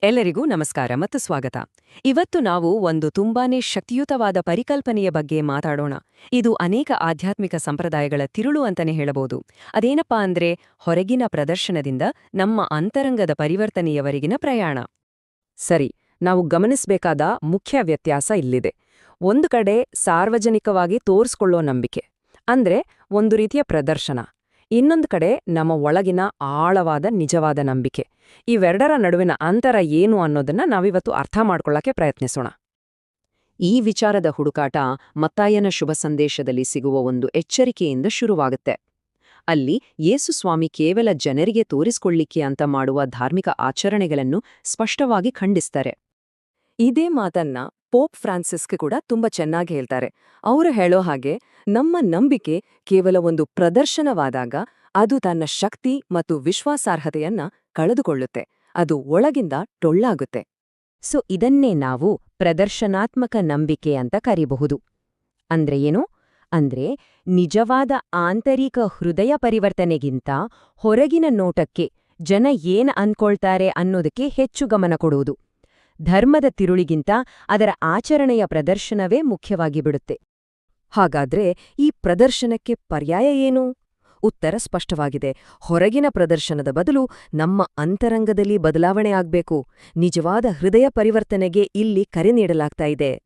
ಎಲ್ಲರಿಗೂ ನಮಸ್ಕಾರ ಮತ್ತು ಸ್ವಾಗತ. ಇವತ್ತು ನಾವು ಒಂದು ತುಂಬಾನೇ ಶಕ್ತಿಯುತವಾದ ಪರಿಕಲ್ಪನೆಯ ಬಗ್ಗೆ ಮಾತಾಡೋಣ. ಇದು ಅನೇಕ ಆಧ್ಯಾತ್ಮಿಕ ಸಂಪ್ರದಾಯಗಳ ತಿರುಳು ಅಂತಾನೆ ಹೇಳಬಹುದು. ಅದೇನಪ್ಪಾ ಅಂದ್ರೆ ಹೊರಗಿನ ಪ್ರದರ್ಶನದಿಂದ ನಮ್ಮ ಅಂತರಂಗದ ಪರಿವರ್ತನೆಯವರೆಗಿನ ಪ್ರಯಾಣ. ಸರಿ, ನಾವು ಗಮನಿಸಬೇಕಾದ ಮುಖ್ಯ ವ್ಯತ್ಯಾಸ ಇಲ್ಲಿದೆ. ಒಂದು ಕಡೆ ಸಾರ್ವಜನಿಕವಾಗಿ ತೋರಿಸ್ಕೊಳ್ಳೋ ನಂಬಿಕೆ, ಅಂದ್ರೆ ಒಂದು ರೀತಿಯ ಪ್ರದರ್ಶನ. ಇನ್ನೊಂದು ಕಡೆ ನಮ್ಮ ಒಳಗಿನ ಆಳವಾದ ನಿಜವಾದ ನಂಬಿಕೆ. ಇವೆರಡರ ನಡುವಿನ ಅಂತರ ಏನು ಅನ್ನೋದನ್ನ ನಾವಿವತ್ತು ಅರ್ಥ ಮಾಡ್ಕೊಳ್ಳಕ್ಕೆ ಪ್ರಯತ್ನಿಸೋಣ. ಈ ವಿಚಾರದ ಹುಡುಕಾಟ ಮತ್ತಾಯನ ಶುಭ ಸಂದೇಶದಲ್ಲಿ ಸಿಗುವ ಒಂದು ಎಚ್ಚರಿಕೆಯಿಂದ ಶುರುವಾಗುತ್ತೆ. ಅಲ್ಲಿ ಯೇಸುಸ್ವಾಮಿ ಕೇವಲ ಜನರಿಗೆ ತೋರಿಸ್ಕೊಳ್ಳಿಕ್ಕೆ ಅಂತ ಮಾಡುವ ಧಾರ್ಮಿಕ ಆಚರಣೆಗಳನ್ನು ಸ್ಪಷ್ಟವಾಗಿ ಖಂಡಿಸ್ತಾರೆ. ಇದೇ ಮಾತನ್ನ ಪೋಪ್ ಫ್ರಾನ್ಸಿಸ್ಕ್ ಕೂಡ ತುಂಬಾ ಚೆನ್ನಾಗಿ ಹೇಳ್ತಾರೆ. ಅವರು ಹೇಳೋ ಹಾಗೆ, ನಮ್ಮ ನಂಬಿಕೆ ಕೇವಲ ಒಂದು ಪ್ರದರ್ಶನವಾದಾಗ ಅದು ತನ್ನ ಶಕ್ತಿ ಮತ್ತು ವಿಶ್ವಾಸಾರ್ಹತೆಯನ್ನ ಕಳೆದುಕೊಳ್ಳುತ್ತೆ. ಅದು ಒಳಗಿಂದ ಟೊಳ್ಳಾಗುತ್ತೆ. ಇದನ್ನೇ ನಾವು ಪ್ರದರ್ಶನಾತ್ಮಕ ನಂಬಿಕೆ ಅಂತ ಕರೀಬಹುದು. ಅಂದ್ರೆ ಏನು? ಅಂದ್ರೆ ನಿಜವಾದ ಆಂತರಿಕ ಹೃದಯ ಪರಿವರ್ತನೆಗಿಂತ ಹೊರಗಿನ ನೋಟಕ್ಕೆ ಜನ ಏನ್ ಅನ್ಕೊಳ್ತಾರೆ ಅನ್ನೋದಕ್ಕೆ ಹೆಚ್ಚು ಗಮನ ಕೊಡುವುದು. ಧರ್ಮದ ತಿರುಳಿಗಿಂತ ಅದರ ಆಚರಣೆಯ ಪ್ರದರ್ಶನವೇ ಮುಖ್ಯವಾಗಿ ಬಿಡುತ್ತೆ. ಹಾಗಾದ್ರೆ ಈ ಪ್ರದರ್ಶನಕ್ಕೆ ಪರ್ಯಾಯ ಏನು? ಉತ್ತರ ಸ್ಪಷ್ಟವಾಗಿದೆ. ಹೊರಗಿನ ಪ್ರದರ್ಶನದ ಬದಲು ನಮ್ಮ ಅಂತರಂಗದಲ್ಲಿ ಬದಲಾವಣೆ ಆಗ್ಬೇಕು. ನಿಜವಾದ ಹೃದಯ ಪರಿವರ್ತನೆಗೆ ಇಲ್ಲಿ ಕರೆ ನೀಡಲಾಗ್ತಾ ಇದೆ.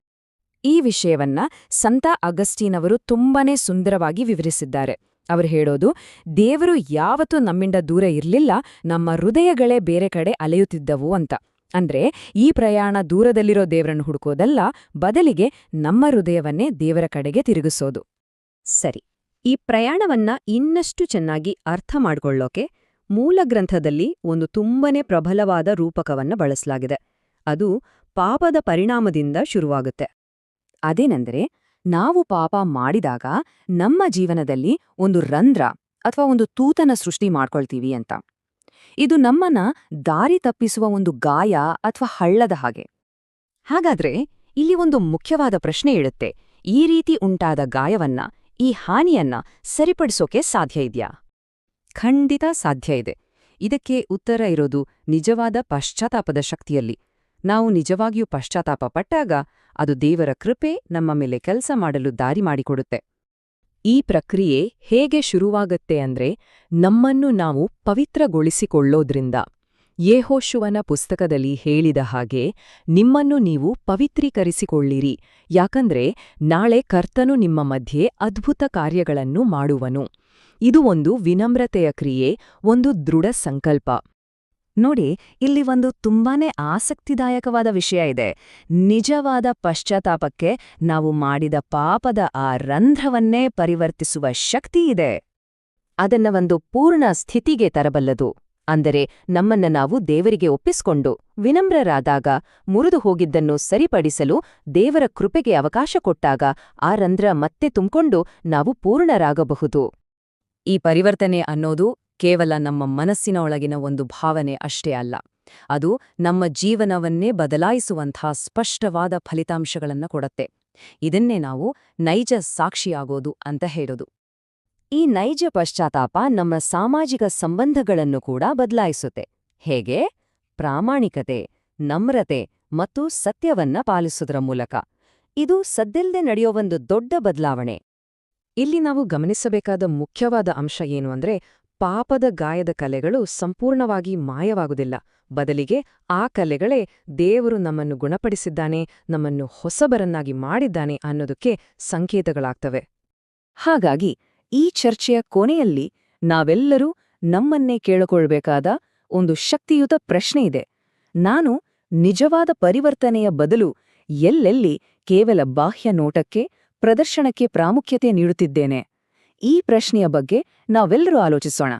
ಈ ವಿಷಯವನ್ನ ಸಂತ ಅಗಸ್ಟೀನ್ ಅವರು ತುಂಬಾನೇ ಸುಂದರವಾಗಿ ವಿವರಿಸಿದ್ದಾರೆ. ಅವರು ಹೇಳೋದು, ದೇವರು ಯಾವತ್ತೂ ನಮ್ಮಿಂದ ದೂರ ಇರ್ಲಿಲ್ಲ, ನಮ್ಮ ಹೃದಯಗಳೇ ಬೇರೆ ಕಡೆ ಅಲೆಯುತ್ತಿದ್ದವು ಅಂತ. ಅಂದ್ರೆ ಈ ಪ್ರಯಾಣ ದೂರದಲ್ಲಿರೋ ದೇವರನ್ನು ಹುಡುಕೋದಲ್ಲ, ಬದಲಿಗೆ ನಮ್ಮ ಹೃದಯವನ್ನೇ ದೇವರ ಕಡೆಗೆ ತಿರುಗಿಸೋದು. ಸರಿ, ಈ ಪ್ರಯಾಣವನ್ನ ಇನ್ನಷ್ಟು ಚೆನ್ನಾಗಿ ಅರ್ಥ ಮಾಡ್ಕೊಳ್ಳೋಕೆ ಮೂಲ ಗ್ರಂಥದಲ್ಲಿ ಒಂದು ತುಂಬನೇ ಪ್ರಬಲವಾದ ರೂಪಕವನ್ನ ಬಳಸಲಾಗಿದೆ. ಅದು ಪಾಪದ ಪರಿಣಾಮದಿಂದ ಶುರುವಾಗುತ್ತೆ. ಅದೇನೆಂದರೆ, ನಾವು ಪಾಪ ಮಾಡಿದಾಗ ನಮ್ಮ ಜೀವನದಲ್ಲಿ ಒಂದು ರಂಧ್ರ ಅಥವಾ ಒಂದು ತೂತನ ಸೃಷ್ಟಿ ಮಾಡ್ಕೊಳ್ತೀವಿ ಅಂತ. ಇದು ನಮ್ಮನ್ನ ದಾರಿ ತಪ್ಪಿಸುವ ಒಂದು ಗಾಯ ಅಥವಾ ಹಳ್ಳದ ಹಾಗೆ. ಹಾಗಾದ್ರೆ ಇಲ್ಲಿ ಒಂದು ಮುಖ್ಯವಾದ ಪ್ರಶ್ನೆ ಇಳುತ್ತೆ. ಈ ರೀತಿ ಉಂಟಾದ ಗಾಯವನ್ನ, ಈ ಹಾನಿಯನ್ನ ಸರಿಪಡಿಸೋಕೆ ಸಾಧ್ಯ ಇದೆಯಾ? ಖಂಡಿತ ಸಾಧ್ಯ ಇದೆ. ಇದಕ್ಕೆ ಉತ್ತರ ಇರೋದು ನಿಜವಾದ ಪಶ್ಚಾತ್ತಾಪದ ಶಕ್ತಿಯಲ್ಲಿ. ನಾವು ನಿಜವಾಗಿಯೂ ಪಶ್ಚಾತ್ತಾಪ ಪಟ್ಟಾಗ ಅದು ದೇವರ ಕೃಪೆ ನಮ್ಮ ಮೇಲೆ ಕೆಲಸ ಮಾಡಲು ದಾರಿ ಮಾಡಿಕೊಡುತ್ತೆ. ಈ ಪ್ರಕ್ರಿಯೆ ಹೇಗೆ ಶುರುವಾಗತ್ತೆ ಅಂದ್ರೆ, ನಮ್ಮನ್ನು ನಾವು ಪವಿತ್ರಗೊಳಿಸಿಕೊಳ್ಳೋದ್ರಿಂದ. ಯೆಹೋಶುವನ ಪುಸ್ತಕದಲ್ಲಿ ಹೇಳಿದ ಹಾಗೆ, ನಿಮ್ಮನ್ನು ನೀವು ಪವಿತ್ರೀಕರಿಸಿಕೊಳ್ಳಿರಿ, ಯಾಕಂದ್ರೆ ನಾಳೆ ಕರ್ತನು ನಿಮ್ಮ ಮಧ್ಯೆ ಅದ್ಭುತ ಕಾರ್ಯಗಳನ್ನು ಮಾಡುವನು. ಇದು ಒಂದು ವಿನಮ್ರತೆಯ ಕ್ರಿಯೆ, ಒಂದು ದೃಢ ಸಂಕಲ್ಪ. ನೋಡಿ, ಇಲ್ಲಿ ಒಂದು ತುಂಬಾನೇ ಆಸಕ್ತಿದಾಯಕವಾದ ವಿಷಯ ಇದೆ. ನಿಜವಾದ ಪಶ್ಚಾತ್ತಾಪಕ್ಕೆ ನಾವು ಮಾಡಿದ ಪಾಪದ ಆ ರಂಧ್ರವನ್ನೇ ಪರಿವರ್ತಿಸುವ ಶಕ್ತಿ ಇದೆ. ಅದನ್ನ ಒಂದು ಪೂರ್ಣ ಸ್ಥಿತಿಗೆ ತರಬಲ್ಲದು. ಅಂದರೆ ನಮ್ಮನ್ನ ನಾವು ದೇವರಿಗೆ ಒಪ್ಪಿಸಿಕೊಂಡು ವಿನಮ್ರರಾದಾಗ, ಮುರಿದು ಹೋಗಿದ್ದನ್ನು ಸರಿಪಡಿಸಲು ದೇವರ ಕೃಪೆಗೆ ಅವಕಾಶ ಕೊಟ್ಟಾಗ ಆ ರಂಧ್ರ ಮತ್ತೆ ತುಂಬಿಕೊಂಡು ನಾವು ಪೂರ್ಣರಾಗಬಹುದು. ಈ ಪರಿವರ್ತನೆ ಅನ್ನೋದು ಕೇವಲ ನಮ್ಮ ಮನಸ್ಸಿನ ಒಳಗಿನ ಒಂದು ಭಾವನೆ ಅಷ್ಟೇ ಅಲ್ಲ. ಅದು ನಮ್ಮ ಜೀವನವನ್ನೇ ಬದಲಾಯಿಸುವಂಥ ಸ್ಪಷ್ಟವಾದ ಫಲಿತಾಂಶಗಳನ್ನು ಕೊಡುತ್ತೆ. ಇದನ್ನೇ ನಾವು ನೈಜ ಸಾಕ್ಷಿಯಾಗೋದು ಅಂತ ಹೇಳೋದು. ಈ ನೈಜ ಪಶ್ಚಾತ್ತಾಪ ನಮ್ಮ ಸಾಮಾಜಿಕ ಸಂಬಂಧಗಳನ್ನು ಕೂಡ ಬದಲಾಯಿಸುತ್ತೆ. ಹೇಗೆ? ಪ್ರಾಮಾಣಿಕತೆ, ನಮ್ರತೆ ಮತ್ತು ಸತ್ಯವನ್ನ ಪಾಲಿಸೋದ್ರ ಮೂಲಕ. ಇದು ಸದ್ದಿಲ್ದೆ ನಡೆಯೋ ಒಂದು ದೊಡ್ಡ ಬದಲಾವಣೆ. ಇಲ್ಲಿ ನಾವು ಗಮನಿಸಬೇಕಾದ ಮುಖ್ಯವಾದ ಅಂಶ ಏನು ಅಂದ್ರೆ, ಪಾಪದ ಗಾಯದ ಕಲೆಗಳು ಸಂಪೂರ್ಣವಾಗಿ ಮಾಯವಾಗುವುದಿಲ್ಲ. ಬದಲಿಗೆ ಆ ಕಲೆಗಳೇ ದೇವರು ನಮ್ಮನ್ನು ಗುಣಪಡಿಸಿದ್ದಾನೆ, ನಮ್ಮನ್ನು ಹೊಸಬರನ್ನಾಗಿ ಮಾಡಿದ್ದಾನೆ ಅನ್ನೋದಕ್ಕೆ ಸಂಕೇತಗಳಾಗ್ತವೆ. ಹಾಗಾಗಿ ಈ ಚರ್ಚೆಯ ಕೊನೆಯಲ್ಲಿ ನಾವೆಲ್ಲರೂ ನಮ್ಮನ್ನೇ ಕೇಳಿಕೊಳ್ಬೇಕಾದ ಒಂದು ಶಕ್ತಿಯುತ ಪ್ರಶ್ನೆ ಇದೆ. ನಾನು ನಿಜವಾದ ಪರಿವರ್ತನೆಯ ಬದಲು ಎಲ್ಲೆಲ್ಲಿ ಕೇವಲ ಬಾಹ್ಯ ನೋಟಕ್ಕೆ, ಪ್ರದರ್ಶನಕ್ಕೆ ಪ್ರಾಮುಖ್ಯತೆ ನೀಡುತ್ತಿದ್ದೇನೆ? ಈ ಪ್ರಶ್ನೆಯ ಬಗ್ಗೆ ನಾವೆಲ್ಲರೂ ಆಲೋಚಿಸೋಣ.